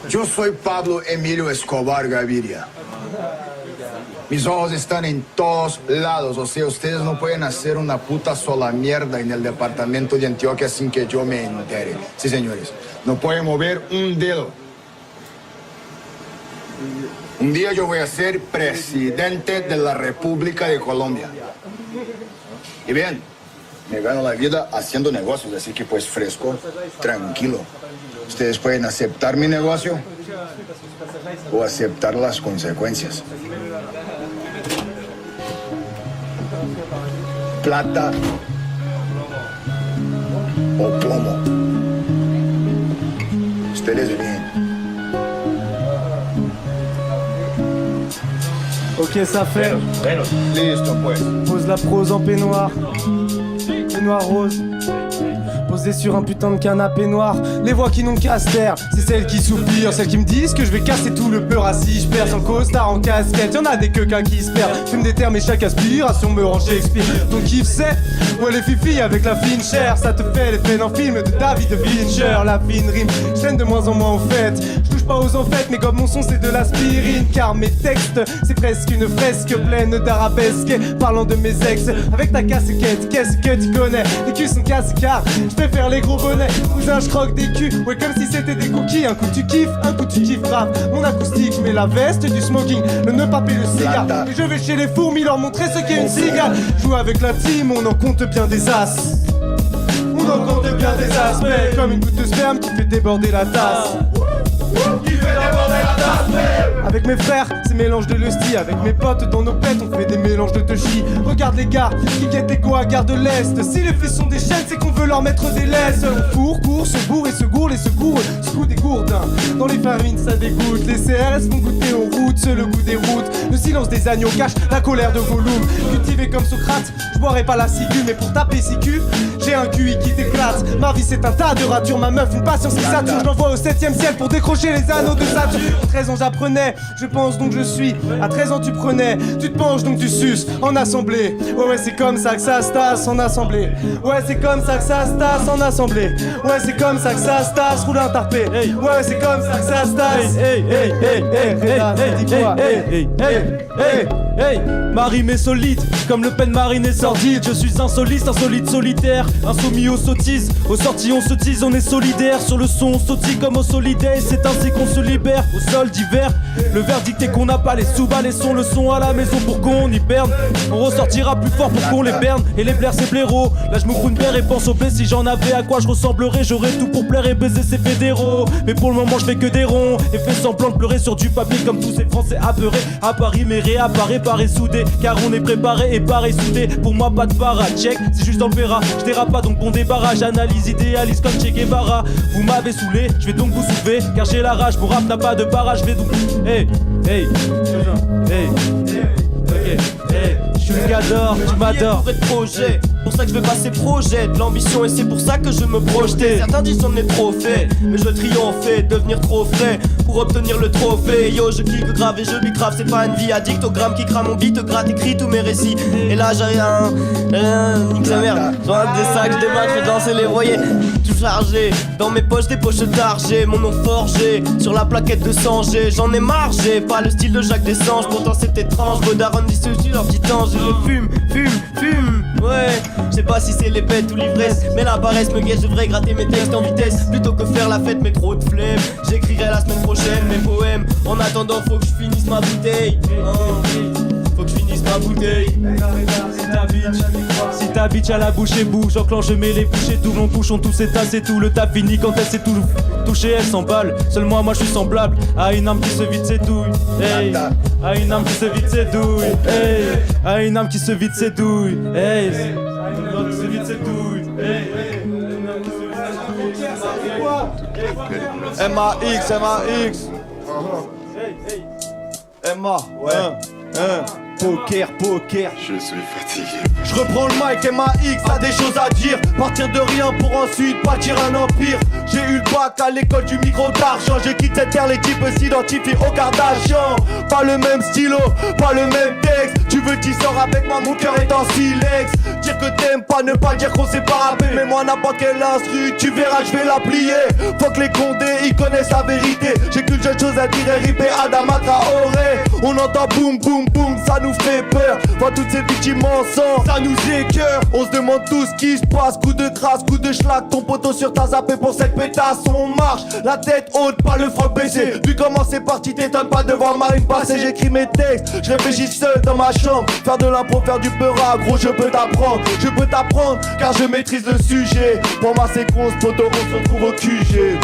Yo soy Pablo Emilio Escobar Gaviria. Mis ojos están en todos lados, o sea, ustedes no pueden hacer una puta sola mierda en el departamento de Antioquia sin que yo me entere. Sí, señores, no pueden mover un dedo. Un día yo voy a ser presidente de la República de Colombia. Y bien, me gano la vida haciendo negocios, así que pues fresco, tranquilo. Ustedes pueden aceptar mi negocio o aceptar las consecuencias. Plata o plomo. Ustedes eligen. Ok, ça fait. Listo, pues. Pose la prose en peignoir. Peignoir rose. Posé sur un putain de canapé noir. Les voix qui n'ont qu'à se taire, c'est celles qui soupirent, celles qui me disent que je vais casser tout le peur assis. Je perds en costard, en casquette, y'en a des queuquins qui se perdent. Fume des termes et chaque aspiration me rend Shakespeare. Ton kiff c'est, ouais les fifis avec la fine chair. Ça te fait l'effet d'un film de David Fincher. La fine rime, je traîne de moins en moins en fait. Je touche pas aux en fait, mais comme mon son c'est de l'aspirine. Car mes textes, c'est presque une fresque pleine d'arabesques. Parlant de mes ex, avec ta casquette, qu'est-ce que tu connais? Les culs sont casse-car, faire les gros bonnets, cousin je croque des culs, ouais comme si c'était des cookies. Un coup tu kiffes, un coup tu kiffes grave. Mon acoustique met la veste, du smoking, le nœud papé, le cigare. Et je vais chez les fourmis leur montrer ce qu'est une cigale. Joue avec la team, on en compte bien des as. On en compte bien des aspects. Comme une goutte de sperme qui fait déborder la tasse. Qui fait déborder la tasse. Avec mes frères, c'est mélange de lusty. Avec mes potes dans nos pètes, on fait des mélanges de touchy. Regarde les gars, qui guettent égaux à Gare de l'Est. Si les filles sont des chaînes, c'est qu'on veut leur mettre des laisses. On court, se bourre et se gourre, les secours, secouent des gourdins. Dans les farines, ça dégoûte. Les CRS font goûter aux routes, le goût des routes. Le silence des agneaux cache la colère de volume. Cultivé comme Socrate, je boirai pas la ciguë, mais pour taper sicu, j'ai un QI qui t'éclate. Ma vie c'est un tas de ratures, ma meuf une patience qui sature. Je l'envoie au 7ème ciel pour décrocher les anneaux de Saturne. À 13 ans j'apprenais, je pense donc je suis. À 13 ans tu prenais, tu te penches donc tu suces. En assemblée, ouais c'est comme ça que ça se tasse en assemblée. Ouais c'est comme ça que ça se tasse en assemblée. Ouais c'est comme ça que ça se tasse, roule un tarpé. Ouais c'est comme ça que ça se tasse. Hey, hey, hey, hey, hey, hey, hey, hey, hey, ma rime est solide, comme le pen marine est sordide. Je suis insolite, insolite, solitaire, insoumis aux sottises. Aux sorties on se tease, on est solidaire. Sur le son on sautille comme au solidaire. C'est ainsi qu'on se libère, au sol d'hiver. Le verdict est qu'on n'a pas les sous-bas, les sons, le son à la maison pour qu'on y perde. On ressortira plus fort pour qu'on les berne. Et les blairs c'est blaireaux, là je me fous une paire et pense au blé. Si j'en avais à quoi je ressemblerais, j'aurais tout pour plaire et baiser ces fédéraux. Mais pour le moment je fais que des ronds et fais semblant de pleurer sur du papier comme tous ces français apeurés. À Paris mais réapparait, paré soudé, car on est préparé et pareil soudé. Pour moi pas de para, check, c'est juste dans le verra. Je dérape pas donc bon débarras, j'analyse, idéalise comme Che Guevara. Vous m'avez saoulé, je vais donc vous soulever, car j'ai la rage, mon rap n'a pas de barrage, je vais donc... Hey, hey, hey, ok, hey. Je suis le gars d'or, tu m'adores. Pour être projet, pour ça que je veux passer projet de l'ambition et c'est pour ça que je me projetais. Certains disent j'en ai trop fait, mais je triompher, devenir trop frais pour obtenir le trophée. Yo je kick grave et je bicrave, c'est pas une vie addict au gramme qui crame mon beat, gratte, écrit tous mes récits. Et là j'ai rien, nique sa mère. J'en ai des sacs, des matchs, fais danser les voyez. Tout chargé, dans mes poches des poches d'argent, mon nom forgé sur la plaquette de Sanger. J'en ai marre, j'ai pas le style de Jacques Dessange, pourtant c'est étrange. Vos darons dissocient leur petit ange. Je fume, ouais. Je sais pas si c'est les bêtes ou l'ivresse, mais la paresse me guette, je devrais gratter mes textes en vitesse plutôt que faire la fête, mais trop de flemme. J'écrirai la semaine prochaine mes poèmes. En attendant faut que je finisse ma bouteille. Faut que je finisse ma bouteille. Si ta bitch à la bouche et bouge, j'enclenche, je mets les bouchées, tout mon bouchon, tout s'étasse et tout le taf fini quand elle s'est tout touché, elle s'emballe. Seul moi je suis semblable à une âme qui se vide ses douilles. Hey, à une âme qui se vide ses douilles. Hey, à une âme qui se vide ses douilles. Hey, à une âme qui se vide ses douilles. Hey, MAX, MAX. MA, ouais. poker. Je suis fatigué. Je reprends le mic MAX, a des choses à dire. Partir de rien pour ensuite bâtir un empire. J'ai eu le bac à l'école du micro d'argent. Je quitte cette terre, les types s'identifient au Kardashian. Pas le même stylo, pas le même texte. Tu veux t'y sors avec moi, mon cœur est en silex. Dire que t'aimes pas, ne pas dire qu'on s'est pas rappé. Mais moi n'importe quel instru, tu verras, je vais la plier. Faut que les condés, ils connaissent la vérité. J'ai qu'une seule chose à dire, RIP Adama Traoré. On entend boum boum boum, ça nous fait peur. Voir toutes ces victimes en sang, ça nous écœure. On se demande tout ce qui se passe. Coup de grâce, coup de schlag, ton poteau sur ta zappé pour cette pétasse. On marche, la tête haute, pas le front baissé. Vu comment c'est parti, t'étonnes pas de voir Marine passer. J'écris mes textes, je réfléchis seul dans ma chambre. Faire de l'impro, faire du peura, gros je peux t'apprendre. Je peux t'apprendre, car je maîtrise le sujet. Pour moi c'est con, ce poteau, on se retrouve au QG.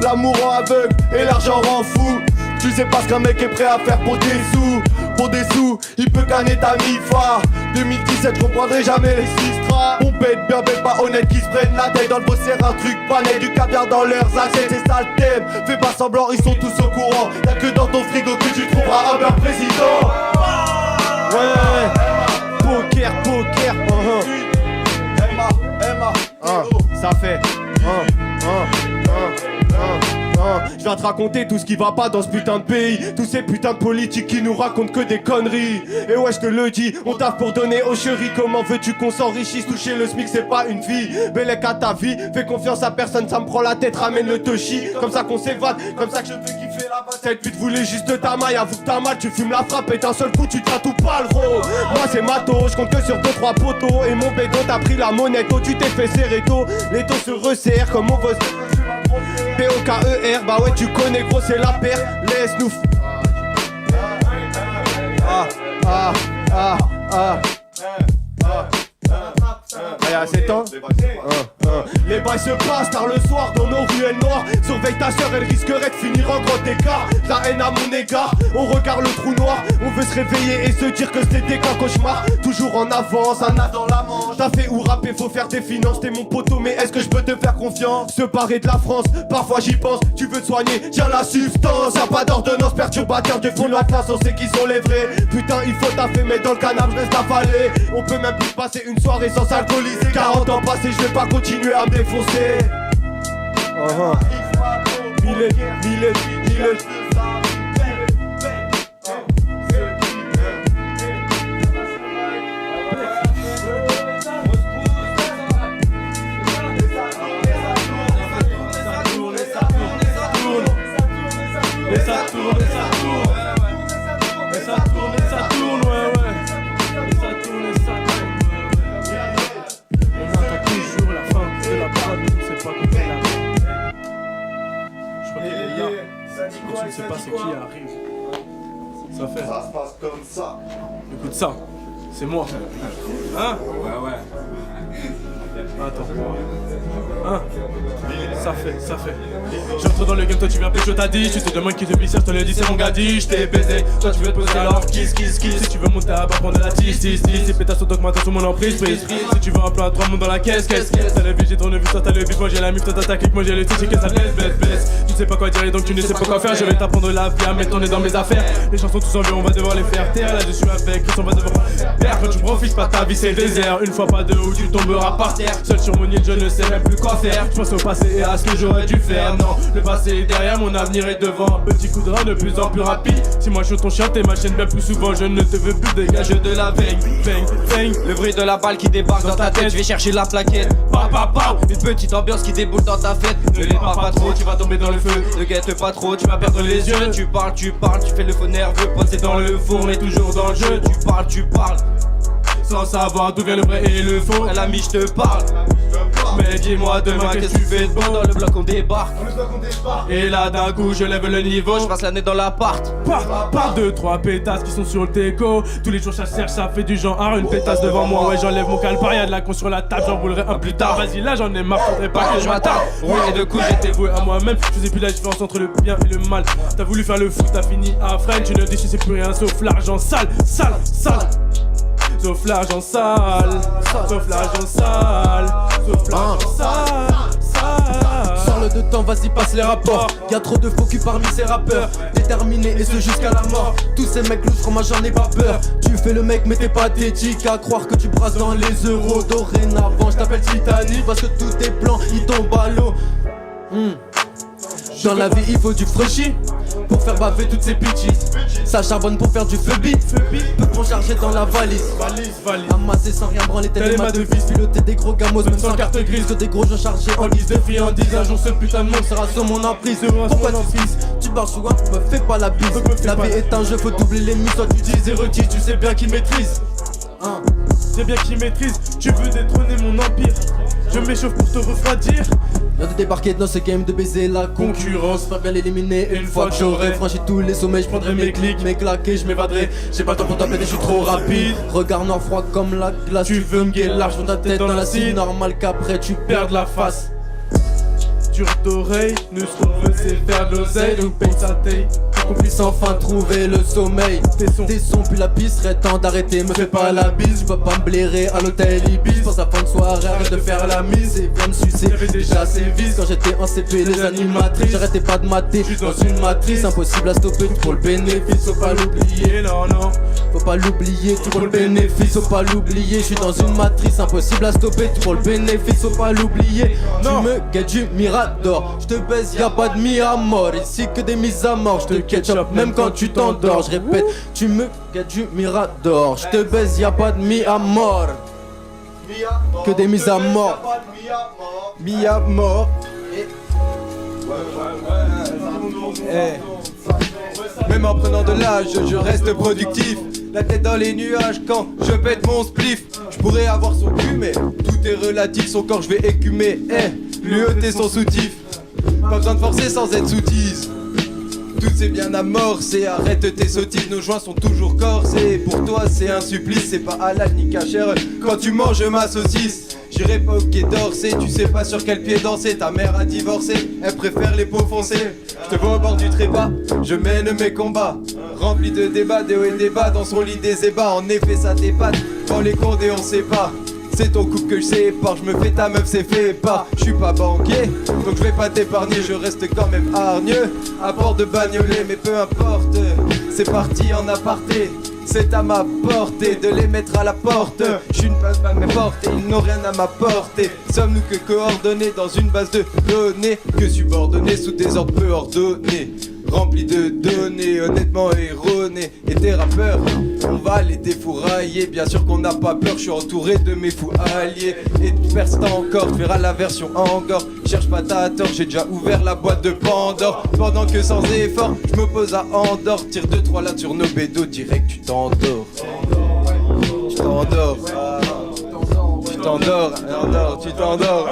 L'amour rend aveugle et l'argent rend fou. Tu sais pas ce qu'un mec est prêt à faire pour des sous. Pour des sous, il peut gagner ta mifa. 2017, je comprendrai jamais les sistras. On pète bien, mais pas honnête qui se prennent la tête. Dans le beau c'est un truc pas net, du caviar dans leurs assiettes. C'est ça le thème, fais pas semblant, ils sont tous au courant. Y'a que dans ton frigo que tu trouveras un beurre président. Ouais, poker, ça fait je viens te raconter tout ce qui va pas dans ce putain de pays. Tous ces putains de politiques qui nous racontent que des conneries. Et ouais je te le dis, on taffe pour donner aux chéris. Comment veux-tu qu'on s'enrichisse? Toucher le SMIC c'est pas une vie. Bellec à ta vie, fais confiance à personne, ça me prend la tête, ramène le toshi. Comme ça qu'on s'évade, comme ça que je te kiffer la base. Cette pute voulait juste ta maille, avoue que t'as mal. Tu fumes la frappe et d'un seul coup tu tiens tout pas le gros. Moi c'est matos, je compte que sur 2-3 poteaux. Et mon bédon t'as pris la monnaie, tôt tu t'es fait serrer tôt. Les taux se resserrent comme on veut. P-O-K-E-R, bah ouais tu connais gros c'est la paire. Laisse-nous c'est temps. Les bails se passent tard le soir dans nos ruelles noires. Surveille ta sœur, elle risquerait de finir en grand écart. La haine à mon égard, on regarde le trou noir. On veut se réveiller et se dire que c'était qu'un cauchemar. Toujours en avance, un as dans la manche. T'as fait ou rapper, faut faire des finances. T'es mon poteau mais est-ce que je peux te faire confiance? Se barrer de la France, parfois j'y pense. Tu veux te soigner, tiens la substance. Y'a pas d'ordonnance, perturbateur du fond de la classe. On sait qui sont les vrais. Putain il faut taffer mais dans le canapé je reste affalé. On peut même plus passer une soirée sans s'alcooliser. 40 ans passés, je vais pas continuer à me défoncer. Mille. Je sais pas c'est qui arrive. Ça fait. Ça se passe comme ça. Écoute ça, c'est moi. Hein? Ouais. Attends. Hein? Ça fait. J'entre dans le game, toi tu viens pécho ta dit. Tu te demandes qui te bisse, je te le dis, c'est mon gars dit. Je t'ai baisé, toi tu veux te poser alors kiss. Si tu veux monter à bas, prendre la tis. Si pétasse d'augmentation sur mon emprise. Si tu veux un plan à 3 mondes dans la caisse. T'as le vie, j'ai tourné vu, toi t'as le bif. Moi j'ai la mif, toi t'as ta clique, moi j'ai le titre, que ça baisse. Tu sais pas quoi dire et donc tu ne sais pas quoi faire. Je vais t'apprendre la vie à mettre ton nez dans mes affaires. Les chansons tous en vieux, on va devoir les faire taire. Là-dessus avec Chris, on va devoir perdre. Quand tu profites pas ta vie, c'est le désert. Une fois pas deux où tu tomberas par terre. Seul sur mon île, je ne sais même plus quoi faire. Je pense au passé et à ce que j'aurais dû faire. Non, le passé est derrière, mon avenir est devant. Petit coup de rein de plus en plus rapide. Si moi je suis ton chien, t'es ma chaîne bien plus souvent. Je ne te veux plus, dégage de la veille. Bang. Le bruit de la balle qui débarque dans ta tête, je vais chercher la plaquette. Une petite ambiance qui déboule dans ta fête. Ne les parle pas trop, tu vas tomber dans le feu. Ne guette pas trop, tu vas perdre les yeux. Tu parles, tu fais le faux nerveux. Posé dans le four, mais toujours dans le jeu. Tu parles. Sans savoir d'où vient le vrai et le faux. Elle amie, je te parle. Mais dis-moi demain qu'est-ce que tu fais de bon. Dans le bloc on débarque. Et là d'un coup je lève le niveau. Je passe l'année dans l'appart. Par 2-3 pétasses qui sont sur le déco. Tous les jours ça cherche, ça fait du genre une pétasse devant moi. Ouais j'enlève mon calpar, y'a de la con sur la table. J'en roulerai un plus tard. Vas-y là j'en ai marre, faudrait pas que je m'attarde. Oui et de coup j'étais voué à moi-même. Je faisais plus la différence entre le bien et le mal. T'as voulu faire le fou, t'as fini à freine. Tu ne dis c'est plus rien sauf l'argent sale. Sauf l'argent sale. de temps, vas-y passe les rapports. Y'a trop de faux culs parmi ces rappeurs. Déterminés et ce jusqu'à la mort. Tous ces mecs louches, moi j'en ai pas peur. Tu fais le mec mais t'es pathétique. À croire que tu brasses dans les euros. Dorénavant je t'appelle Titanic. Parce que tout est blanc, il tombe à l'eau. Dans la vie il faut du freshie pour faire baver toutes ces bitches. Ça charbonne pour faire du feu beat. Peu pour charger dans la valise. Amasser sans rien branler, tel les ma devise. Piloter des gros gamos même sans carte grise. Que des gros gens chargés en guise de friandises. Un jour ce putain de monde sera sur mon emprise. Pourquoi tu fises? Tu barres souvent, me fais pas la bise. La vie est un jeu, faut doubler les mises. Toi tu dis et redis, tu sais bien qu'il maîtrise. C'est bien qu'il maîtrise, tu veux détrôner mon empire. Je m'échauffe pour te refroidir. Viens de débarquer dans ce game de baiser la concurrence. Faire bien l'éliminer une fois que j'aurai franchi tous les sommets. Je prendrai mes clics, mes claqués, je m'évaderai. J'ai pas le temps pour t'appeler, je suis trop rapide. Regard noir froid comme la glace. Tu veux me guérir large dans ta tête dans la scie. Normal qu'après tu perdes la face. Dur d'oreille, nous ce qu'on veut c'est faire de l'oseille. Donc paye sa taille, qu'on puisse enfin trouver le sommeil. Tes sons puis la piste, serait temps d'arrêter. Me fais pas la bise, je peux pas me blairer à l'hôtel Ibis. Pense à fin de soirée, arrête de faire la mise. Et viens me sucer, déjà c'est vice. Quand j'étais en CP, les animatrices, j'arrêtais pas de mater. Dans une matrice, impossible à stopper, tout pour le bénéfice. Faut pas l'oublier, non non. Faut pas l'oublier, tout pour le bénéfice. Faut pas l'oublier, je suis dans une matrice, impossible à stopper, tout pour le bénéfice. Faut pas l'oublier, tu me guettes du Mirador. Je te baise, y'a pas de mi à mort. Ici que des mises à mort, je te ketchup même quand tu t'endors. Je répète, tu me guettes du Mirador. Je te baise, y'a pas de mi à mort. Que des mises à mort. Mi à mort. Même en prenant de l'âge, je reste productif. La tête dans les nuages quand je pète mon spliff. Je pourrais avoir son cul mais tout est relatif. Son corps je vais écumer, lui ôter son soutif. Pas besoin de forcer sans être soutise. Tout c'est bien amorcé, arrête tes sottises. Nos joints sont toujours corsés. Pour toi c'est un supplice, c'est pas halal ni cachère. Quand tu manges ma saucisse, j'irai pas au Quai d'Orsay. Tu sais pas sur quel pied danser, ta mère a divorcé. Elle préfère les peaux foncées. Je te vois au bord du trépas, je mène mes combats. Rempli de débats, des hauts et des bas. Dans son lit des ébats, en effet ça t'épate. Quand les condés on sait pas. C'est ton couple que je sépare, je me fais ta meuf, c'est fait pas. Je suis pas banquier, donc je vais pas t'épargner. Je reste quand même hargneux, à bord de bagnolet. Mais peu importe, c'est parti en aparté. C'est à ma portée de les mettre à la porte. Je suis une base mal mais portée, ils n'ont rien à m'apporter. Sommes-nous que coordonnés dans une base de données, que subordonnés sous des ordres peu ordonnés. Rempli de données, honnêtement erronées. Et tes rappeurs, on va les défourailler. Bien sûr qu'on n'a pas peur, je suis entouré de mes fous alliés. Et tu perces encore, tu verras la version encore. Cherche pas ta tort, j'ai déjà ouvert la boîte de Pandore. Pendant que sans effort, je me pose à Andorre. Tire 2-3 là sur nos bédos, direct tu t'endors. Tu t'endors. Tu t'endors, tu t'endors.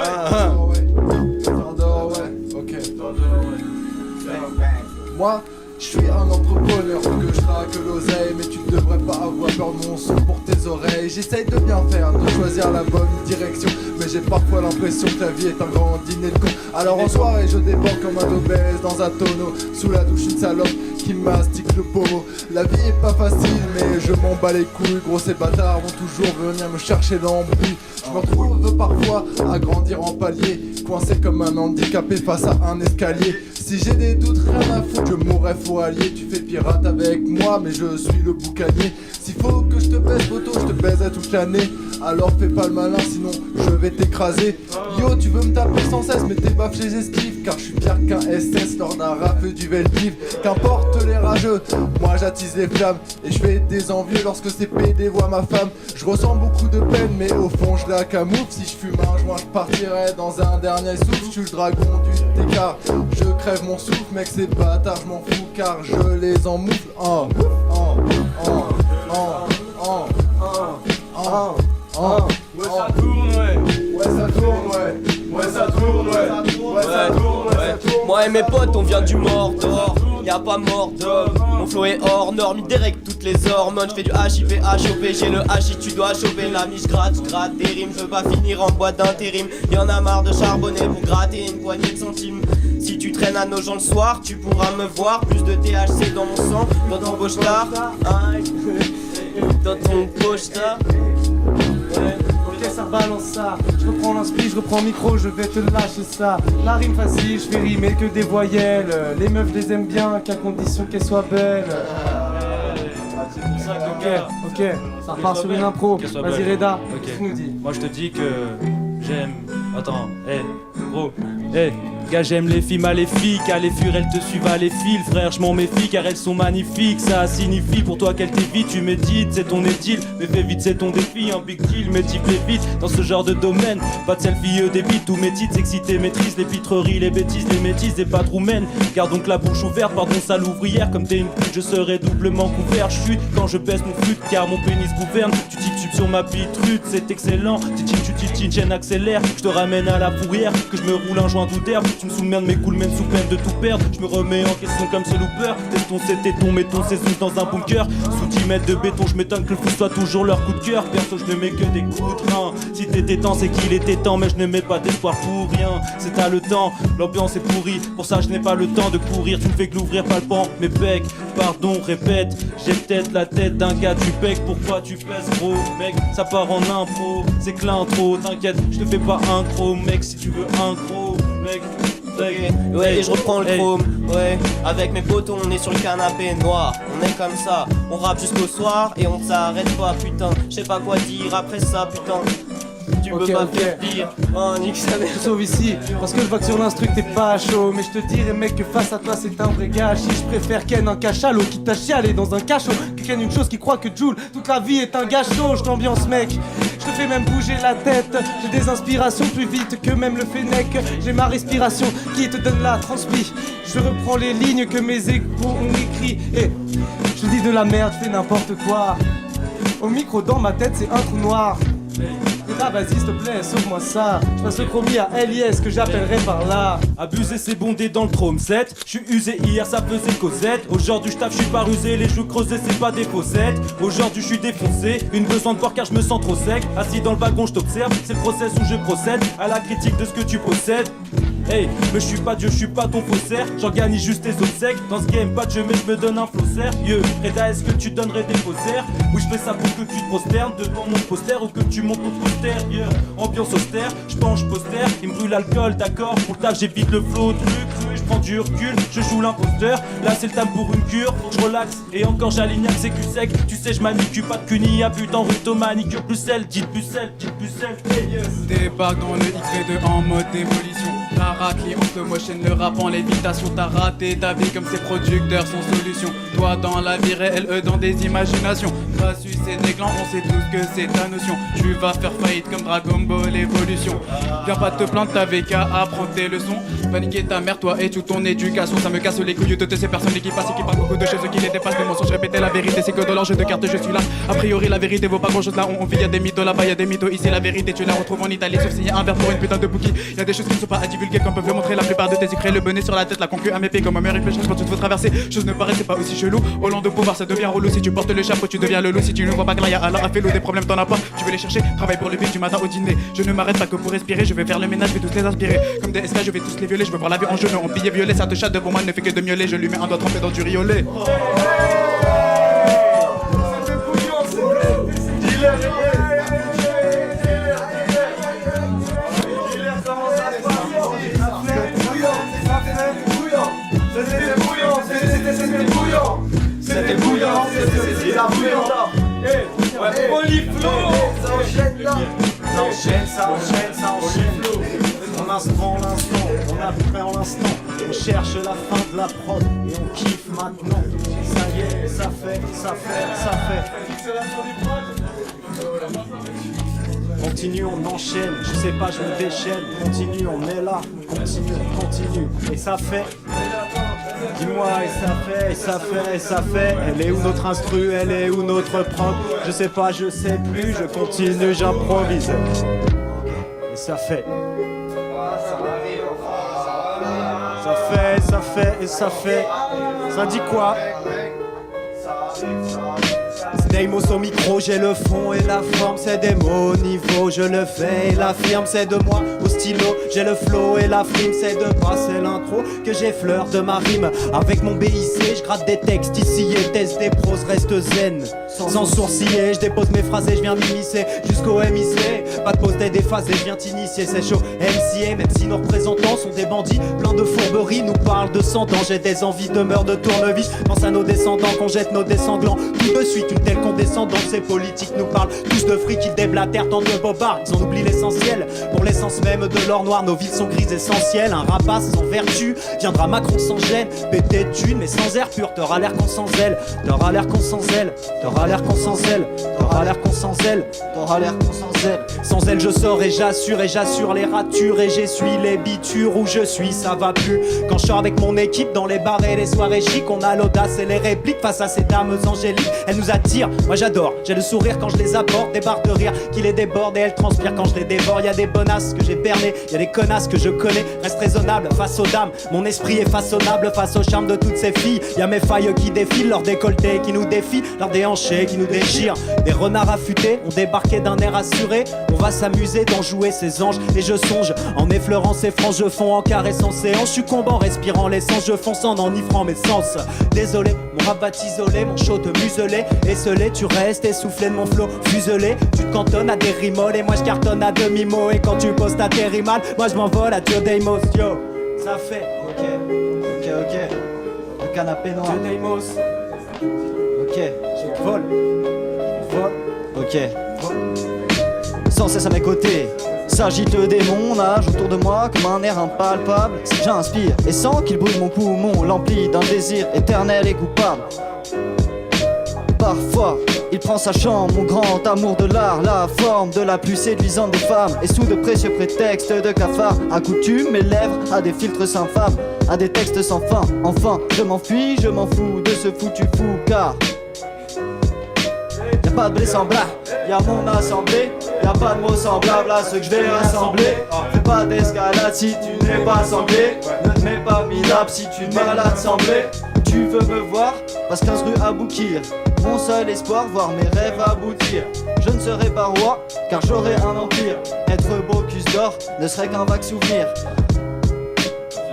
Moi, je suis un entrepreneur, faut que je traque l'oseille. Mais tu ne devrais pas avoir peur de mon son pour tes oreilles. J'essaye de bien faire, de choisir la bonne direction. Mais j'ai parfois l'impression que la vie est un grand dîner de con. Alors en soirée je déborde comme un obèse dans un tonneau. Sous la douche une salope qui mastique le pommeau. La vie est pas facile mais je m'en bats les couilles. Gros ces bâtards vont toujours venir me chercher l'embrouille. Je me retrouve parfois à grandir en palier, coincé comme un handicapé face à un escalier. Si j'ai des doutes, rien à foutre, je mourrais faux allié. Tu fais pirate avec moi, mais je suis le boucanier. S'il faut que je te baise, photo, je te baiserai toute l'année. Alors fais pas le malin, sinon je vais t'écraser. Yo, tu veux me taper sans cesse, mais t'es baffes, je les esquive. Car je suis pire qu'un SS lors d'un rafle du Veldiv. Qu'importe les rageux, moi j'attise les flammes. Et je fais des envieux lorsque ces PD voient ma femme. Je ressens beaucoup de peine, mais au fond je la camoufle. Si je fume un joint, je partirai dans un dernier souffle. Je suis le dragon du Técart, je crève mon souffle, mec, ces bâtards, je m'en fous car je les emmoufle. Ouais ça tourne, ouais ça tourne, ouais ça tourne, ouais ça tourne. Moi et mes potes on vient du Mordor, y'a pas mort d'homme. Mon flow est hors norme, il direct toutes les hormones. J'fais du HIP, HOP, j'ai le HI, tu dois choper. La je gratte des rimes, je veux pas finir en boîte d'intérim. Y'en a marre de charbonner pour gratter une poignée de centimes. Si tu traînes à nos gens le soir, tu pourras me voir. Plus de THC dans mon sang, dans ton poche-tard. Dans ton poche-tard. ça rebalance ça. Je reprends l'inspi, je reprends le micro, je vais te lâcher ça. La rime facile, je fais rimer que des voyelles. Les meufs, je les aime bien, qu'à condition qu'elles soient belles. C'est pour ça que Ok, ça repart sur une impro. Qu'elle soit Vas-y belle. Reda, Ok. qu'est-ce que tu nous dis? Moi je te dis que j'aime. Attends, gros, gars j'aime les filles maléfiques, à les fuir elles te suivent à les fils, frère je m'en méfie car elles sont magnifiques, ça signifie pour toi qu'elles t'évitent, tu médites, c'est ton étile, mais fais vite c'est ton défi, un big deal, multiplie vite, dans ce genre de domaine, pas de selfie débite, tous mes titres, excité, maîtrise, les pitreries, les bêtises, les métises, des pas de roumaines, garde donc la bouche ouverte, pardon sale ouvrière, comme t'es une pute je serai doublement couvert, je chute quand je baisse mon flûte car mon pénis gouverne, tu titubes sur ma bite rude, c'est excellent, tu chaîne accélère, je te ramène à la fourrière, que je me roule un joint d'herbe, tu me soumènes mes cool sous peine de tout perdre, je me remets en question comme ce looper, teston c'est téton, mettons ses os dans un bunker, sous 10 mètres de béton, je m'étonne que le fou soit toujours leur coup de cœur, perso je ne mets que des coups de rein, si t'étais temps c'est qu'il était temps, mais je ne mets pas d'espoir pour rien, c'est à le temps, l'ambiance est pourrie, pour ça je n'ai pas le temps de courir, tu ne fais que l'ouvrir palpant, mes pecs, pardon, répète, j'ai peut-être la tête d'un gars, tu pèques, pourquoi tu pèses gros, mec, ça part en impro, c'est que l'intro, t'inquiète, je te fais pas un gros, mec, si tu veux un gros, mec. Ouais, et je reprends le chrome, ouais. Avec mes potos, on est sur le canapé noir. On est comme ça, on rappe jusqu'au soir et on s'arrête pas, putain. Je sais pas quoi dire après ça, putain. Tu peux pas faire pire, oh nique sa mère. Je te sauve ici, parce que je vois que sur l'instru t'es pas chaud. Mais je te dirais mec que face à toi c'est un vrai gâchis. Je préfère Ken un cachalot qui t'a chialé dans un cachot que Ken une chose qui croit que Joule toute la vie est un gâchot. Je t'ambiance mec, je te fais même bouger la tête. J'ai des inspirations plus vite que même le Fennec. J'ai ma respiration qui te donne la transpi. Je reprends les lignes que mes échos ont écrit. Et je dis de la merde, je fais n'importe quoi. Au micro dans ma tête c'est un trou noir. Ah vas-y s'il te plaît, sauve-moi ça. Je passe le chromie à LIS que j'appellerai par là. Abuser c'est bondé dans le chrome 7. J'suis usé hier ça faisait Cosette. Aujourd'hui j'taffe j'suis pas rusé, les joues creusées c'est pas des fossettes. Aujourd'hui j'suis défoncé, une besoin de boire car j'me sens trop sec. Assis dans le wagon j't'observe, c'est le process où je procède à la critique de ce que tu possèdes. Hey, mais je suis pas Dieu, je suis pas ton faussaire. J'organise juste tes obsèques. Dans ce game, pas de jeu, mais je me donne un flow sérieux. Reda, est-ce que tu donnerais des faussaires? Oui, je fais ça pour que tu te prosternes devant mon poster ou que tu montes au postérieur. Ambiance austère, je penche poster. Il me brûle l'alcool, d'accord. Pour le taf, j'évite le flow, truc. Je prends du recul, je joue l'imposteur. Là, c'est le time pour une cure. Je relaxe et encore j'aligne c'est cul sec. Tu sais, je manicule pas de cuni à but en ruto manicure plus sel. Dites plus sel, hey, yes. Débarque dans le X2 en mode démolition. T'as raclé en slow motion, le rap en lévitation. T'as raté ta vie comme ses producteurs sans solution. Toi dans la vie réelle, eux dans des imaginations. Grâce et des clans, on sait tous que c'est ta notion. Tu vas faire faillite comme Dragon Ball Evolution. Viens pas te plaindre, t'avais qu'à apprendre tes leçons. Paniquer ta mère, toi et toute ton éducation. Ça me casse les couilles de ces personnes qui passent et qui parlent beaucoup de choses qui les dépassent. Des mensonges répétés, la vérité c'est que de l'enjeu de carte je suis là. A priori la vérité vaut pas grand chose là où on vit, y'a des mythos là-bas, y'a des mythos ici. La vérité tu la retrouves en Italie, sauf s'il y a un verre pour une putain de bouquille. Y'a des choses qui ne sont pas à divulguer comme peuvent le montrer la plupart de tes secrets. Le bonnet sur la tête, la concu à mes pieds comme un meilleur réfléchir quand tu te veux traverser. Chose ne paraissait pas aussi chelou. Au long de pouvoir ça devient relou. Si tu portes le chapeau tu deviens le loup. Si tu ne vois pas que là y'a Allah a fait l'eau, des problèmes t'en as pas. Tu veux les chercher, travaille pour le but du matin au dîner. Je ne m'arrête pas que pour respirer, je vais faire le ménage, je vais tous les inspirer. Comme des SK je vais tous les violer, je veux voir la vie en jaune en billet violet. Ça te chatte devant moi, ne fait que de miauler. Je lui mets un doigt trempé dans du riolet. C'était bouillant, c'était la bouillante. Polyflow, ça enchaîne là. Ça enchaîne. On instant, on apprend l'instant. On cherche la fin de la prod et on kiffe maintenant. Ça y est, ça fait. Continue, on enchaîne, je sais pas, je me déchaîne. Continue, on est là, continue. Et ça fait. Dis-moi, et ça fait. Elle est où notre instru, elle est où notre prod? Je sais pas, je sais plus, je continue, j'improvise. Et ça fait. Ça fait. Ça dit quoi? Deimos au micro, j'ai le fond et la forme, c'est des mots niveau, je le fais et l'affirme, c'est de moi au stylo, j'ai le flow et la frime, c'est de passer l'intro que j'effleure de ma rime. Avec mon BIC, je gratte des textes ici et teste des pros, reste zen, sans sourciller, je dépose mes phrases et je viens m'immiscer jusqu'au MIC, pas de pause des phases et je viens t'initier, c'est chaud MCA, même si nos représentants sont des bandits, plein de fourberies, nous parlent de sang, j'ai des envies de meurtre de tournevis, pense à nos descendants qu'on jette nos descenglants, tout de suite une telle condescendance, ces politiques nous parlent tous de fric, ils déblatèrent tant de bobards, ils en oublient l'essentiel, pour l'essence même de l'or noir, nos villes sont grises essentielles, un rapace sans vertu, viendra Macron sans gêne, pété de thunes mais sans air pur, t'auras l'air qu'on sans zèle, t'auras l'air qu'on sans zèle, t'auras l'air qu'on sans zèle, t'auras l'air qu'on sans zèle, t'auras l'air qu'on sans zèle, sans zèle je sors et j'assure les ratures et j'essuie les bitures où je suis, ça va plus, quand je sors avec mon équipe dans les bars et les soirées chic, on a l'audace et les répliques face à ces dames angéliques, elles nous attirent, moi j'adore, j'ai le sourire quand je les aborde, des barres de rire qui les débordent et elles transpirent quand je les dévore, y a des bonasses que j'ai bernées, y a des connasses que je connais, reste raisonnable face aux dames, mon esprit est façonnable face au charme de toutes ces filles, y a mes failles qui défilent, leurs décolletés qui nous défient, leurs déhanchés qui nous déchirent, des renards affûtés ont débarqué d'un air assuré, on va s'amuser d'en jouer ces anges et je songe, en effleurant ces franges je fonds en caressant ses hanches, succombant, respirant l'essence, je fonce en enivrant mes sens, désolé, mon rap va t'isoler, mon show te museler, esselé, tu restes essoufflé de mon flow fuselé, tu te cantonnes à des rimoles et moi je cartonne à demi-mot, et quand tu postes à tes rimal, moi je m'envole à Dieu Deimos, yo, ça fait, ok, le canapé noir, Dieu Deimos, ok, je vole, ok, sans cesse à mes côtés, s'agite des âge autour de moi comme un air impalpable, si j'inspire et sans qu'il brûle mon poumon, l'emplit d'un désir éternel et coupable. Parfois, il prend sa chambre, mon grand amour de l'art, la forme de la plus séduisante des femmes, et sous de précieux prétextes de cafard, accoutume mes lèvres à des filtres infâmes, à des textes sans fin. Enfin, je m'enfuis, je m'en fous de ce foutu fou, car y'a pas de blé sans blas, y'a mon assemblée, y'a pas de mots semblables à ceux que je vais rassembler. Fais pas d'escalade si tu n'es pas semblé, ne te mets pas minable si tu es malade semblé. Tu veux me voir, passe 15 rue à Boukir, mon seul espoir, voir mes rêves aboutir. Je ne serai pas roi, car j'aurai un empire. Être Bocuse d'or ne serait qu'un vague souvenir.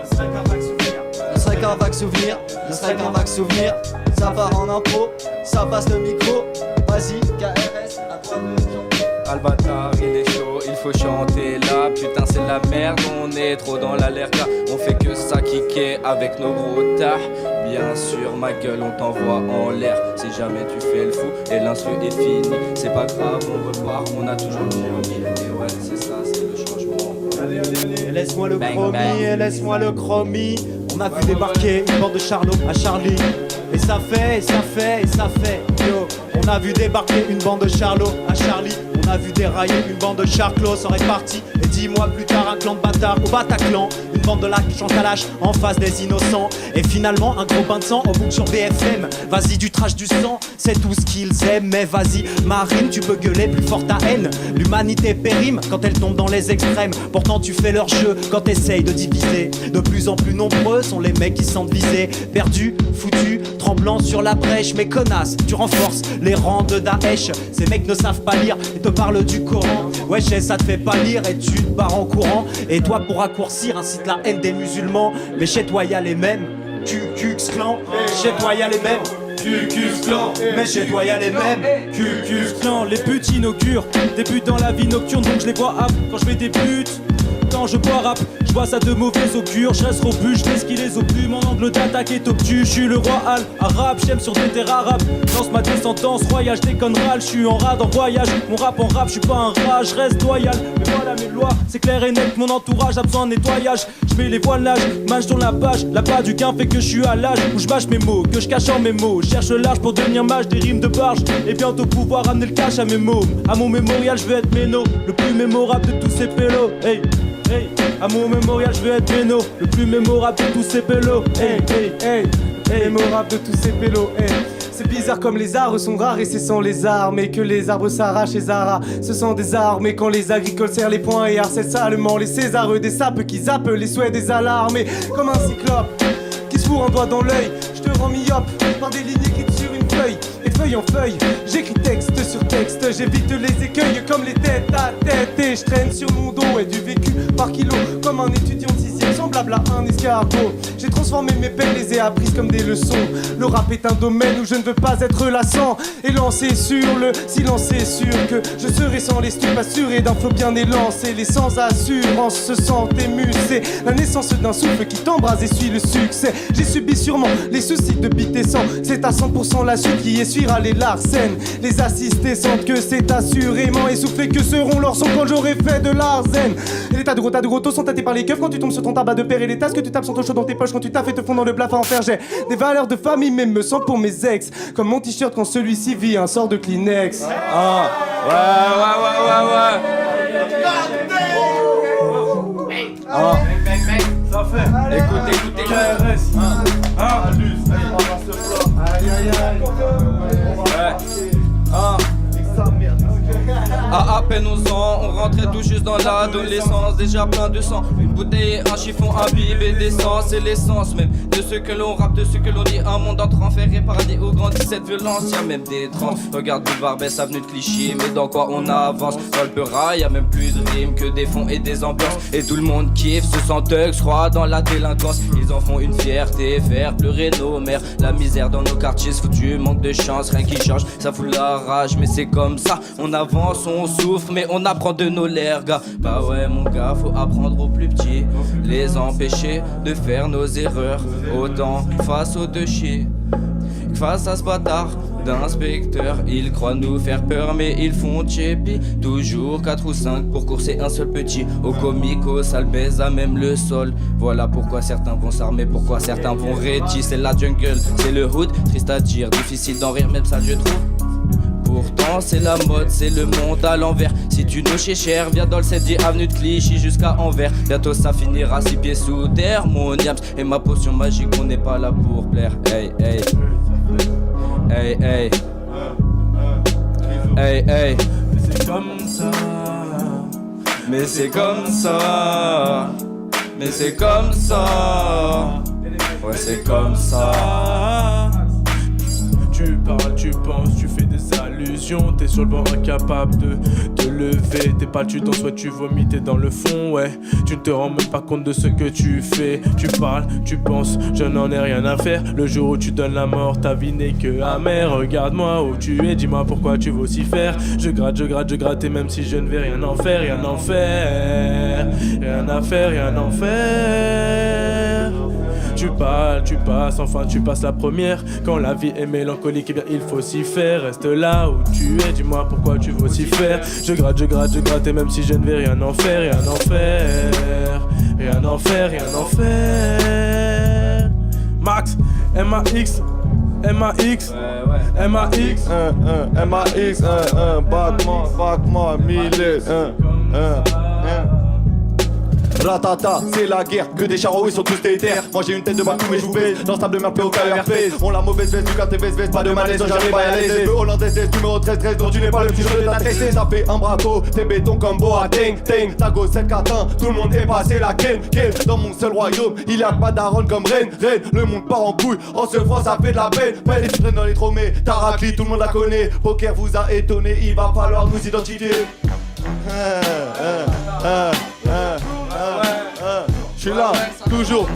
Ne serait qu'un vague souvenir. Ne serait qu'un vague souvenir. Ne serait qu'un vague souvenir. Ça part en impro, ça passe le micro. Vas-y, KRS, à toi de chanter. Albatar, il est chaud, il faut chanter là. Putain, c'est la merde, on est trop dans l'alerte. On fait que ça kicker avec nos gros tas. Bien sûr, ma gueule, on t'envoie en l'air. Si jamais tu fais le fou et l'instru est fini, c'est pas grave, on repart, on a toujours promis. Et ouais, c'est ça, c'est le changement. Allez, et laisse-moi le chromie, et laisse-moi le chromie. On a vu débarquer une bande de Charlot à Charlie. Et ça fait, yo. On a vu débarquer une bande de Charlot à Charlie. On a vu dérailler une bande de Charclos en répartie. Et 10 mois plus tard, un clan de bâtards au Bataclan. Une bande de lâches en calache en face des innocents. Et finalement, un gros bain de sang au bout sur BFM. Vas-y, du trash, du sang, c'est tout ce qu'ils aiment. Mais vas-y, Marine, tu peux gueuler plus fort ta haine. L'humanité périme quand elle tombe dans les extrêmes. Pourtant, tu fais leur jeu quand t'essayes de diviser. De plus en plus nombreux sont les mecs qui se sentent visés. Perdus, foutus, tremblants sur la brèche. Mais connasse, tu renforces les rangs de Daesh. Ces mecs ne savent pas lire et te parlent du Coran. Wesh, ça te fait pas lire et tu te barres en courant. Et toi, pour raccourcir, incite la haine des musulmans. Mais chez toi, y'a les mêmes. Ku-Klux Klan. Chez toi, y'a les mêmes. Ku-Klux Klan. Mais chez toi, y'a les mêmes. Ku-Klux Klan. Les putes inaugurent des buts dans la vie nocturne, donc je les vois hop quand je fais des buts. Quand je bois rap, je vois ça de mauvais augure. Je reste robuste, je qui les obus. Mon angle d'attaque est obtus. Je suis le roi Al, arabe, j'aime sur des terres arabes. Lance ma descendance royale, je déconne râle. Je suis en rade en voyage, mon rap en rap, je suis pas un rat, je reste loyal. Mais voilà mes lois, c'est clair et net, mon entourage a besoin de nettoyage. Je mets les voilages, mâche sur la page. La bas du gain fait que je suis à l'âge où je mâche mes mots, que je cache en mes mots. Cherche large pour devenir mage des rimes de barge. Et bientôt pouvoir amener le cash à mes mômes. À mon mémorial, je veux être méno, le plus mémorable de tous ces pélos. Hey. Hey, à mon mémorial, je veux être Méno, le plus mémorable de tous ces pélos. Hey, hey, hey, hey, mémorable de tous ces pélos. Hey. C'est bizarre comme les arbres sont rares et c'est sans les armes. Et que les arbres s'arrachent et Zara, ce sont des armes. Et quand les agricoles serrent les poings et harcèlent salement les césareux, des sapes qui zappent les souhaits des alarmes. Et comme un cyclope qui se fourre un doigt dans l'œil, je te rends myope par des lignes écrites sur une feuille. Et feuille en feuille, j'écris texte sur texte, j'évite les écueils comme les têtes à tête. Et je traîne sur mon dos et du vécu par kilo, comme un étudiant de 6ème, semblable à un escargot. J'ai transformé mes peines, les ai apprises comme des leçons. Le rap est un domaine où je ne veux pas être lassant. Et lancé sur le silence, c'est sûr que je serai sans les stupes, assuré d'un flow bien élancé. Les sans assurance se sentent émus, c'est la naissance d'un souffle qui t'embrase et suit le succès. J'ai subi sûrement les soucis de bite et sang, c'est à 100% la suite qui essuiera les larcènes. Les assistés sentent que c'est assurément essoufflé que seront leurs sons quand j'aurai fait de l'arzen. Et les tas de gros taux sont tâtés par les keufs quand tu tombes sur ton tabac de père. Et les tasses que tu tapes sont au chaud dans tes poches quand tu taffes et te font dans le plafond en fer. J'ai des valeurs de famille mais me sens pour mes ex, comme mon t-shirt quand celui-ci vit un sort de Kleenex. Ah, ouais. Ah. Ça fait. Écoute. KRS. À peine 11 ans, on rentrait tout juste dans l'adolescence, déjà plein de sang. Une bouteille, un chiffon imbibé d'essence, c'est l'essence même de ce que l'on rappe, de ce que l'on dit. Un monde entre enfer et paradis où grandit cette violence. Y'a même des trans, regarde Boulevard Besse, avenue de Clichy. Mais dans quoi on avance? Dans le Peura, y'a même plus de rimes que des fonds et des ambiances. Et tout le monde kiffe, se sent thugs, croit dans la délinquance. Ils en font une fierté, faire pleurer nos mères. La misère dans nos quartiers, c'est foutu, manque de chance, rien qui change, ça fout la rage. Mais c'est comme ça, on avance, on souffre, mais on apprend de nos lères, gars. Bah ouais, mon gars, faut apprendre aux plus petits, les empêcher de faire nos erreurs. Autant face aux deux chiens, face à ce bâtard d'inspecteur. Ils croient nous faire peur, mais ils font tchépi. Toujours 4 ou 5 pour courser un seul petit. Au comico, ça le baise à même le sol. Voilà pourquoi certains vont s'armer, pourquoi certains vont rétis. C'est la jungle, c'est le hood, triste à dire, difficile d'en rire, même ça je trouve. Pourtant c'est la mode, c'est le monde à l'envers. Si tu nous chies cher, viens dans le 7e avenue de Clichy jusqu'à Anvers. Bientôt ça finira 6 pieds sous terre. Mon yams et ma potion magique, on n'est pas là pour plaire. Hey hey hey hey hey hey. C'est comme ça. Mais c'est comme ça. Mais c'est comme ça. Ouais c'est comme ça. Tu parles, tu penses, tu fais des allusions. T'es sur le banc incapable de te lever. T'es pas le tu t'en souhaites, tu vomis, t'es dans le fond, ouais. Tu ne te rends même pas compte de ce que tu fais. Tu parles, tu penses, je n'en ai rien à faire. Le jour où tu donnes la mort, ta vie n'est que amère. Regarde-moi où tu es, dis-moi pourquoi tu veux aussi faire. Je gratte, et même si je ne vais rien en faire, rien en faire. Rien à faire, rien en faire. Tu parles, tu passes, enfin tu passes la première. Quand la vie est mélancolique, eh bien il faut s'y faire. Reste là où tu es, dis-moi pourquoi tu veux s'y faire. Je gratte, et même si je ne vais rien en faire, rien en faire. Rien en faire, rien en faire. Max, M-A-X, M-A-X, M-A-X, M-A-X, Batman, Miles, Ratata, c'est la guerre, que des charros ils sont tous déterres. Moi j'ai une tête de bateau mais je vous baise, dans ce table de merde au KRP. On la mauvaise veste du KTVS, pas de malaise, j'arrive à y aller. Hollandaise, numéro 13, dont tu n'es pas le petit jeu de ta tête. Ça fait un braco, t'es béton comme Boa, ting, ta go 7 catin, tout le monde est passé la ken. Dans mon seul royaume, il y a pas d'aron comme reine, le monde part en couille, en se fois ça fait de la peine. Pas les traînes dans les tromés, Tarakli, tout le monde la connaît. Poker vous a étonné, il va falloir nous identifier. Je suis là, toujours.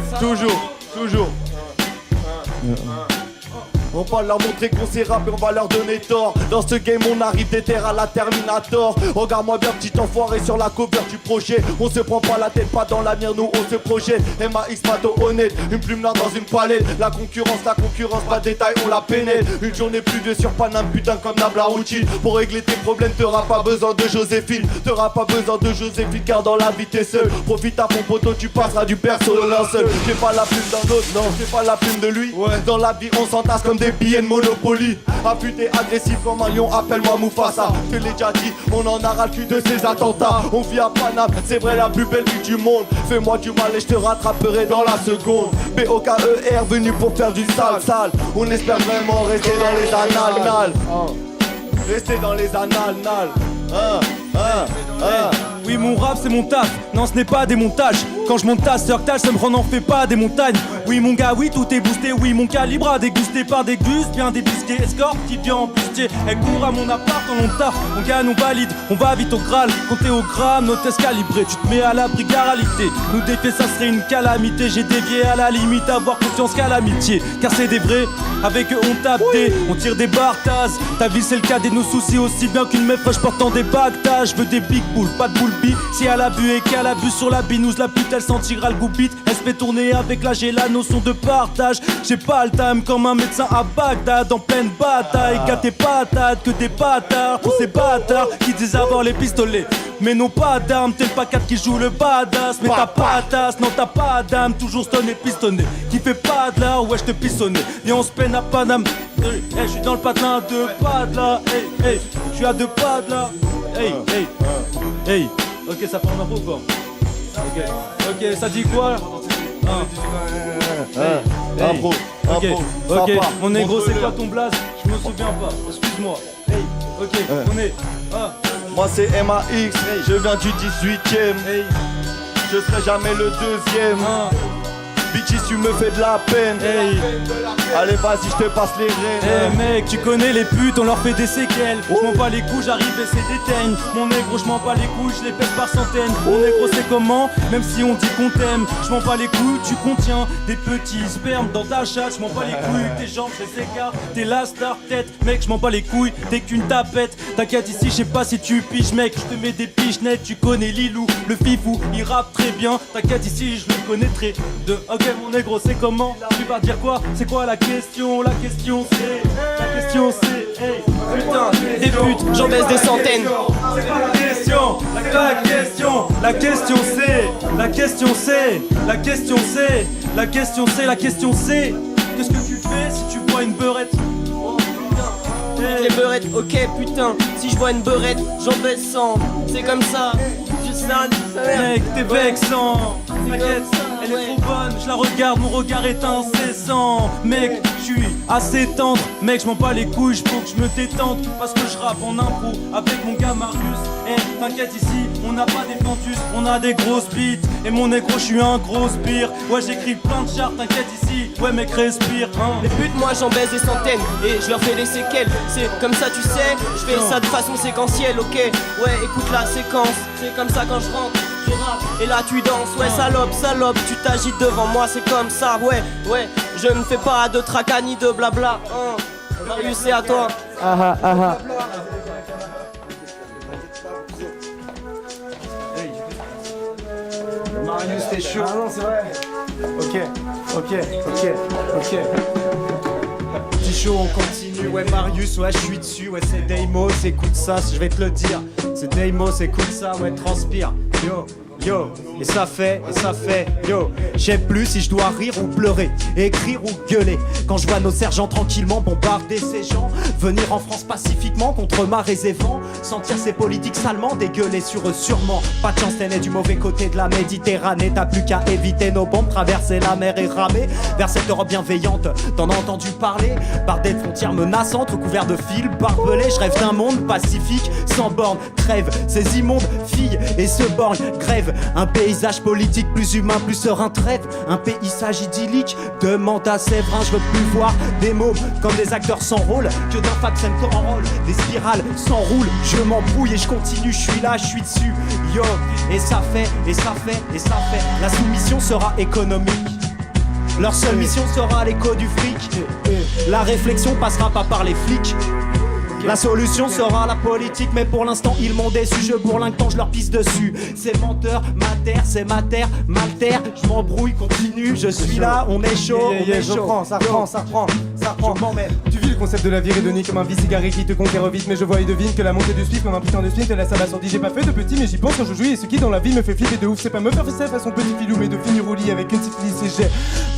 On va leur montrer qu'on sait rap et on va leur donner tort. Dans ce game on arrive des terres à la Terminator. Regarde-moi bien petit enfoiré sur la cover du projet. On se prend pas la tête, pas dans l'avenir, nous on se projette. M.A.X. Mato honnête, une plume là dans une palette. La concurrence, pas de détail, on la pénètre. Une journée pluvieuse sur Paname, putain comme Nabla routine. Pour régler tes problèmes, t'auras pas besoin de Joséphine. Car dans la vie t'es seul. Profite à mon poteau, tu passeras du perso au linceul. J'ai pas la plume d'un autre, non, j'ai pas la plume de lui. Dans la vie on s'entasse comme des billets de Monopoly. Affûté, agressif comme un lion, appelle-moi Mufasa. Je l'ai déjà dit, on en a ras le cul de ces attentats. On vit à Paname, c'est vrai la plus belle ville du monde. Fais-moi du mal et je te rattraperai dans la seconde. B-O-K-E-R venu pour faire du sale. On espère vraiment rester dans les annales. Rester dans les annales. Oui mon rap c'est mon taf, non ce n'est pas des montages. Quand je monte ta sœur, tâche, ça me rend, n'en fais pas des montagnes. Oui mon gars, oui tout est boosté, oui mon calibre a dégusté par des gus, bien des biscuits, escorte qui vient en bustier. Elle court à mon appart en long tard, mon gars nous valide, on va vite au Graal, compter au gramme, nos tests calibrés, tu te mets à l'abri garalité. Nous défier ça serait une calamité, j'ai dévié à la limite, avoir confiance qu'à l'amitié. Car c'est des vrais, avec eux on tape des, on tire des bartazes. Ta vie c'est le cas des nos soucis aussi bien qu'une meuf fraîche portant des bactages. Je veux des big boules, pas de boule bi. Si elle a bu et qu'elle a bu sur la binouse, la pute elle sentira le goût bite. Elle se fait tourner avec l'âge et la notion de partage. J'ai pas le time comme un médecin à Bagdad en pleine bataille. Qu'à tes patates, que des bâtards pour ces bâtards qui disent avoir les pistolets mais non pas d'armes, t'es le pacat qui joue le badass. Mais t'as pas tasse, non t'as pas d'âme, toujours stone et pistonné. Qui fait pas de l'art, ouais j'te pissonné. Et on se peine à Paname. Je suis dans le patin de pas de là. Hey, hey, je suis à deux pas de là. Hey, hey, hey. Ok, ça prend un peu quoi. Ok, ça dit quoi? Impro, ok, impro, ok, sympa. mon négro c'est quoi ton blaze? Je me souviens pas, excuse-moi. Hey, ok, on est. Moi c'est MAX, je viens du 18ème. Hey. Je serai jamais le deuxième. Bitches, tu me fais de la peine. Hey. Allez vas-y, je te passe les rênes. Hey mec, tu connais les putes, on leur fait des séquelles. Je m'en bats les couilles, j'arrive et c'est déteigne. Mon négro, je m'en bats les couilles, je les pèse par centaines. Mon négro, c'est comment? Même si on dit qu'on t'aime, je m'en bats les couilles, tu contiens des petits spermes dans ta chatte. Je m'en bats les couilles, tes jambes, je les écarte. T'es la star tête, mec, je m'en bats les couilles, t'es qu'une tapette. T'inquiète ici, je sais pas si tu piges, mec. Je te mets des piges nettes, tu connais Lilou, le fifou, il rappe très bien. T'inquiète ici, je le connaîtrai de. Ok, mon négro, c'est comment? Tu vas dire quoi? C'est quoi la question? La question c'est. Hey, putain, des putes, j'en baisse des centaines. C'est pas la question? La question c'est. Qu'est-ce que tu fais si tu vois une beurette? Les beurettes, ok putain, si je vois une beurette, j'en baisse 100. C'est comme ça, je sais un mec, t'es vexant. T'inquiète, elle est trop bonne, je la regarde, mon regard est incessant. Mec, je suis assez tendre, mec, je m'en bats les couilles, faut que je me détende. Parce que je rappe en impro avec mon gars Marius. Eh, t'inquiète ici, on n'a pas des fantus, on a des grosses bites. Et mon négro, je suis un gros spire. Ouais, j'écris plein de charts, t'inquiète ici, ouais mec, respire hein. Les putes, moi j'en baisse des centaines et je leur fais des séquelles. C'est comme ça, tu sais, je fais ça de façon séquentielle, ok. Ouais, écoute la séquence, c'est comme ça quand je rentre. Et là tu danses, ouais salope, tu t'agites devant moi, c'est comme ça, ouais, je ne fais pas de tracas ni de blabla, hein. Marius, c'est à toi. Marius, t'es chaud. Ah non, c'est vrai. Ok. Petit chaud, on continue. Ouais, Marius, ouais, je suis dessus. Ouais, c'est Deimos, écoute ça, je vais te le dire. C'est Deimos, écoute ça, ouais, transpire. Yo, et ça fait, yo. Je sais plus si je dois rire ou pleurer, écrire ou gueuler. Quand je vois nos sergents tranquillement bombarder ces gens, venir en France pacifiquement contre marées et vents, sentir ces politiques salement dégueuler sur eux sûrement. Pas de chance, t'es né du mauvais côté de la Méditerranée. T'as plus qu'à éviter nos bombes, traverser la mer et ramer vers cette Europe bienveillante. T'en as entendu parler, par des frontières menaçantes recouvertes de fils barbelés. Je rêve d'un monde pacifique, sans bornes. Crève ces immondes filles et ce borgne grève. Un paysage politique plus humain, plus serein, trêve. Un paysage idyllique, demande à Séverin. Je veux plus voir des mots comme des acteurs sans rôle, que d'un fax en rôle. Des spirales s'enroulent, je m'embrouille et je continue, je suis là, je suis dessus. Yo, et ça fait. La soumission sera économique. Leur seule mission sera l'écho du fric. La réflexion passera pas par les flics. La solution sera la politique, mais pour l'instant ils m'ont déçu. Je bourlingue quand je leur pisse dessus. C'est menteur, c'est ma terre, malterre. Je m'embrouille, continue, je suis là, on est chaud, Ça reprend. Tu vis le concept de la vie hédonie comme un vice-cigarette qui te conquiert vite. Mais je vois et devine que la montée du speed comme un putain de spin te laisse abasourdi. J'ai pas fait de petit, mais j'y pense quand je joue. Et ce qui dans la vie me fait flipper de ouf, c'est pas me faire fesser façon petit filou, mais de finir au lit avec une syphilis. Et j'ai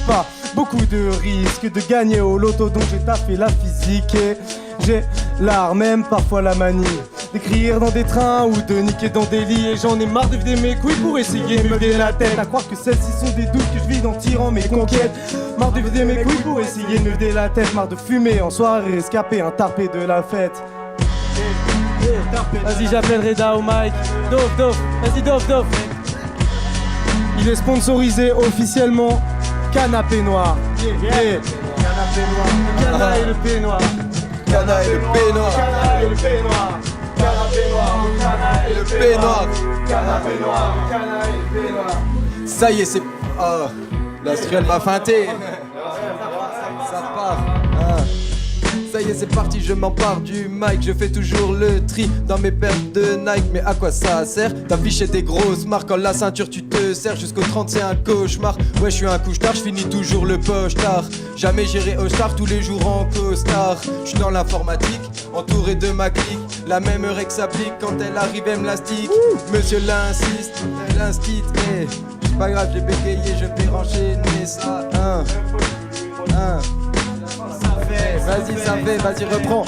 pas beaucoup de risques de gagner au loto, donc j'ai taffé la physique. Et j'ai l'art, même parfois la manie, d'écrire dans des trains ou de niquer dans des lits. Et j'en ai marre de vider mes couilles pour essayer de me vider la tête. À croire que celles-ci sont des doutes que je vis en tirant mes conquêtes. Marre de vider mes couilles pour essayer de me vider la tête. Marre de fumer en soirée, escaper un tarpé de la fête. Vas-y, j'appelle Reda au mic. Dof, vas-y Dof. Il est sponsorisé officiellement Canapé Noir. Yeah. Canapé Noir. Cana et le P Noir. Cana et le P Noir. Cana et le P Noir. Canapé Noir. Cana et le P Noir. Canapé Noir. Cana et le P Noir. Ça y est, c'est... Oh, l'instruel m'a feinté. Ça part. Ça y est, c'est parti, je m'empare du mic. Je fais toujours le tri dans mes paires de Nike. Mais à quoi ça sert d'afficher des grosses marques? Quand la ceinture tu te sers jusqu'au 30, c'est un cauchemar. Ouais, je suis un couche-tard, je finis toujours le poche-tard. Jamais j'irai au star, tous les jours en costard. Je suis dans l'informatique, entouré de ma clique. La même heure que s'applique quand elle arrive, elle me l'astique. Monsieur l'insiste, elle insiste. C'est pas grave, j'ai bégayé, je vais renchaîner ça. Vas-y, ça fait, vas-y, reprends.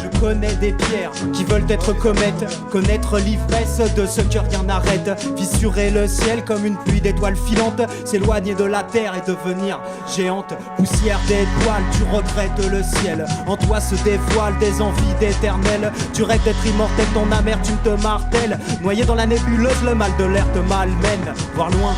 Je connais des pierres qui veulent être comètes. Connaître l'ivresse de ce que rien n'arrête. Fissurer le ciel comme une pluie d'étoiles filantes. S'éloigner de la terre et devenir géante. Poussière d'étoiles, tu regrettes le ciel. En toi se dévoilent des envies d'éternel. Tu rêves d'être immortel, ton amertume te martèle. Noyé dans la nébuleuse, le mal de l'air te malmène. Voir loin,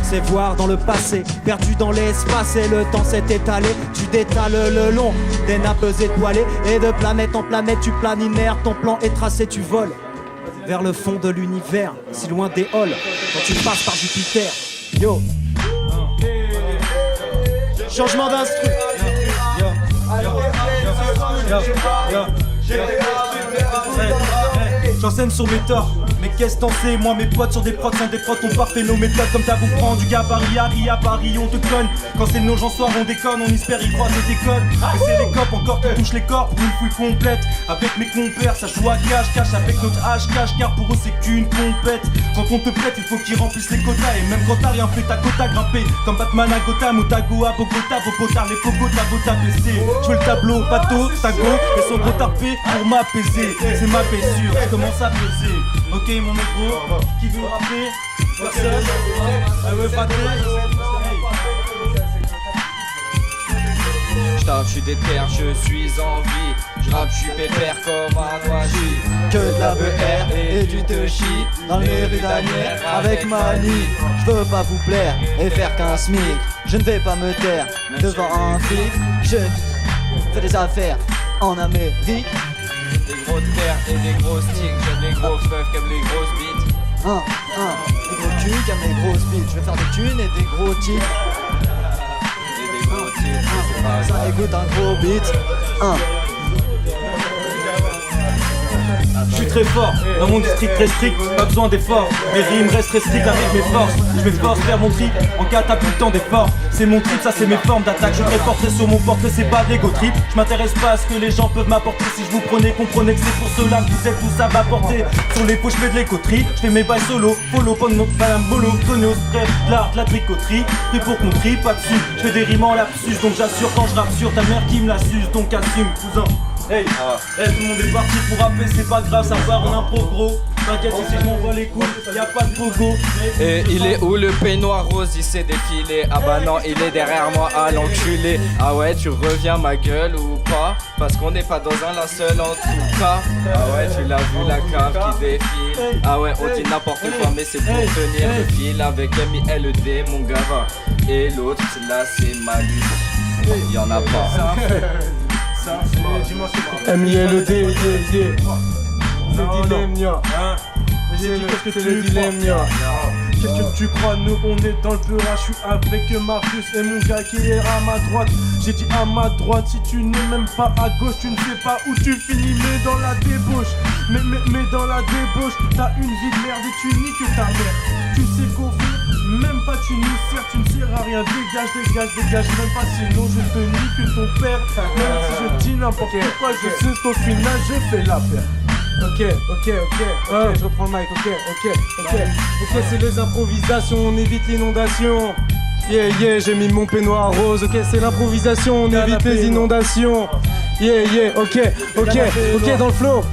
c'est voir dans le passé, perdu dans l'espace et le temps s'est étalé. Tu détales le long des nappes étoilées et de planète en planète tu planes inerte. Ton plan est tracé, tu voles vers le fond de l'univers, si loin des halls, quand tu passes par Jupiter. Yo, changement d'instru. J'enseigne sur mes torts, mais qu'est-ce t'en sais? Moi mes potes sur des prods sont des prods, on parfait nos méthodes comme t'as vous prend du gabarit, Harry à Paris on te conne. Quand c'est nos gens soirs on déconne, on espère y croiser des codes. Et c'est les copes encore qui touchent les corps, une fouille complète. Avec mes compères ça joue à cache avec notre cache car pour eux c'est qu'une compète. Quand on te pète il faut qu'ils remplissent les quotas. Et même quand t'as rien fait ta quota grimpé comme Batman à Gotham ou Tago à Bogota. Vos potards les pogos de la bota blessée. Je veux le tableau, bateau, tago, et son gros tarpé pour m'apaiser. C'est ma paix sûre, je commence à peser. Ok mon négro, qui veut rapper? Personne? Ah ouais, pas de... J'tape, j'suis déter, je suis en vie. J'rappe, j'suis pépère comme un oiseau. Que de la BR et du te shit dans les rues d'Anières avec manie. Je veux pas vous plaire et faire qu'un SMIC. Je ne vais pas me taire devant un flic. Je fais des affaires en Amérique. Des gros terres et des gros sticks. J'aime les grosses meufs qui aiment les grosses bites. Des gros culs qui aiment les grosses bites. Je vais faire des thunes et des gros tics. Et des gros titres, c'est pas Ça écoute un gros beat. Je suis très fort, dans mon district très strict, pas besoin d'efforts. Mes rimes restent restrictes avec mes forces. Je m'efforce faire mon trip en catapultant d'efforts. C'est mon trip, ça c'est mes formes d'attaque. Je ferai portrait sur mon portrait, c'est pas de l'ego trip. Je m'intéresse pas à ce que les gens peuvent m'apporter. Si je vous prenais, comprenez que c'est pour cela que vous êtes tous à m'apporter. Sur les faux, je fais de l'éco-tri. Je fais mes bails solo, follow, pono, bolo, tonios, bref, l'art, de la tricoterie. Fait pour qu'on trie, pas dessus. Je fais des rimes en lapsus, donc j'assure quand je rappe sur ta mère qui me la suce. Donc assume, cousin. Hey, tout le monde est parti pour rapper, c'est pas grave, ça part en impro gros. T'inquiète si je m'envoie les couilles, y'a pas de pogo. Et il est où le peignoir rose, il s'est défilé. Ah bah non, il est derrière moi, à l'enculé. Ah ouais, tu reviens ma gueule ou pas? Parce qu'on n'est pas dans un linceul en tout cas. Ah ouais, tu l'as vu la cave qui défile. Ah ouais, on dit n'importe quoi mais c'est pour tenir le fil. Avec M-I-L-E-D, mon gars. Et l'autre, là c'est Malus. Y'en a pas. M-I-L-E-D, le dilemme, Qu'est-ce que tu crois? Nous on est dans le peur. Je suis avec Marcus et mon gars qui est à ma droite. J'ai dit à ma droite, si tu n'es même pas à gauche, tu ne sais pas où tu finis, mais dans la débauche. Mais dans la débauche, t'as une vie de merde et tu niques ta mère. Tu sais qu'au fond, même pas tu nous sers, tu ne sers à rien. Dégage, même pas sinon je te nique ton père. Même si je dis n'importe quoi, je sais qu'au final je fais l'affaire. Ok, je reprends le mic, ok, c'est les improvisations, on évite l'inondation. Yeah, j'ai mis mon peignoir rose, ok, c'est l'improvisation, on évite les inondations. Yeah, ok, dans le flow.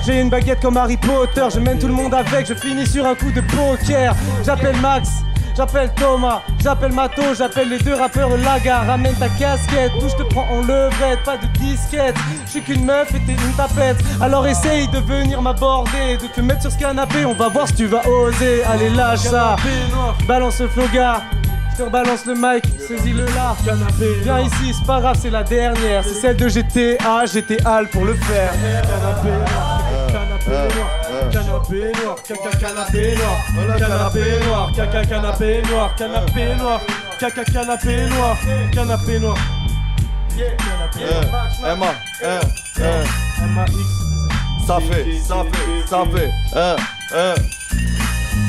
J'ai une baguette comme Harry Potter, je mène tout le monde avec, je finis sur un coup de poker. J'appelle Max, J'appelle Thomas, j'appelle Mato, j'appelle les deux rappeurs Laga. Ramène ta casquette, où je te prends en levrette, pas de disquette. Je suis qu'une meuf et t'es une tapette. Alors essaye de venir m'aborder, de te mettre sur ce canapé, on va voir si tu vas oser. Allez lâche ça, balance le flow gars. Je te rebalance le mic, saisis-le là. Viens ici, c'est pas grave, c'est la dernière. C'est celle de GTA, j'étais hal pour le faire. Canapé noir, canapé noir, canapé noir, canapé noir, canapé noir, canapé noir, canapé noir, canapé noir. Emma, ça fait,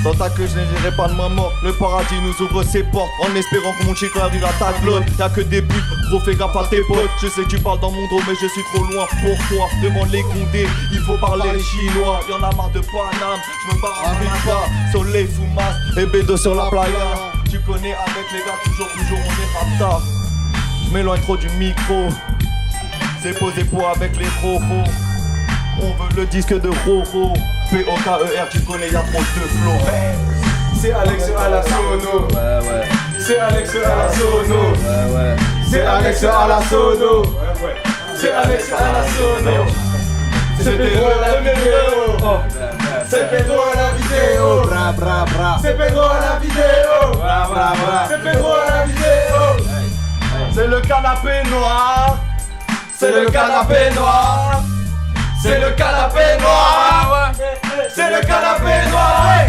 Dans ta queue je n'irai pas de ma mort. Le paradis nous ouvre ses portes en espérant que mon chic arrive à ta glotte. Y'a que des buts, gros fais gaffe à tes potes. Je sais que tu parles dans mon dos mais je suis trop loin pour toi. Demande les Condés, il faut parler chinois. Y'en a marre de Paname, je me barre à Africa. Soleil, Fumas et Bédo sur la playa. Tu connais avec les gars, toujours on est rapta. Je m'éloigne trop du micro. C'est posé pour avec les crocos. On veut le disque de Roro. P-O-K-E-R, tu connais, y'a trop de flow. C'est Alex à la sono. Ouais. C'est Alex à la sono. Ouais. C'est Alex à la sono. C'est Alex à la sono. C'est Pedro à la vidéo. C'est Pedro à la vidéo. C'est Pedro à la vidéo. C'est Pedro à la vidéo. C'est le canapé noir. C'est le canapé noir. C'est le canapé noir. C'est le canapé noir.